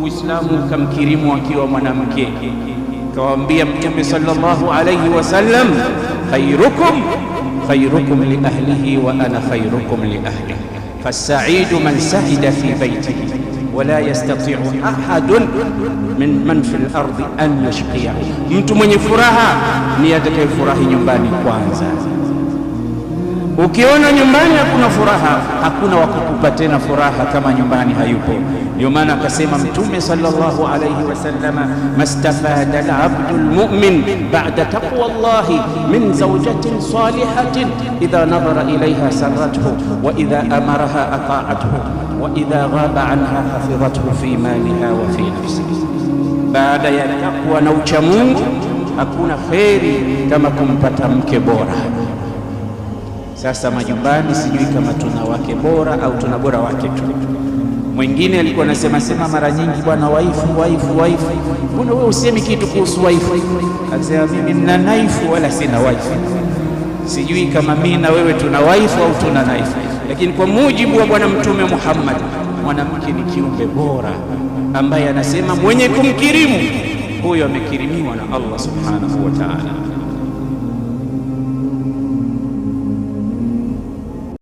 Uislamu ukamkirimu akiwa mwanamke. Kawaambia Mtume sallallahu alayhi wasallam, khairukum li ahlihi wa ana khairukum li ahli, fasaidu man sa'ida fi baytihi wala yastati'u ahadun man fi al-ardi an yashqiyahu. Mtu mwenye furaha ni atakayefurahi nyumbani kwanza. Ukiona nyumbani hakuna furaha, hakuna wa kukupa tena furaha kama nyumbani hayupo. Ndio maana akasema Mtume sallallahu alayhi wasallam, mastafada al-abdu al-mu'min ba'da taqwa Allahi min zawjatin salihatin idha nadhara ilayha sarrathu wa idha amaraha ata'athu wa idha ghaba anha hafidhathu fi maliha wa fi nafsihi. Baada ya takwa na ucha Mungu hakuna kheri kama kumpata mke bora. Sasa majumbani sijui kama tuna wake bora au tuna bora wake tu. Mwingine alikuwa anasema mara nyingi, bwana waifu, mbona wewe usemi kitu kuhusu waifu? Akasema mimi nina naifu wala sina waifu. Sijui kama mimi na wewe tuna waifu au tuna naifu, lakini kwa mujibu wa Bwana Mtume Muhammad, mwanamke ni kiumbe bora ambaye anasema mwenye kumkirimu huyo amekirimiwa na Allah subhanahu wa ta'ala.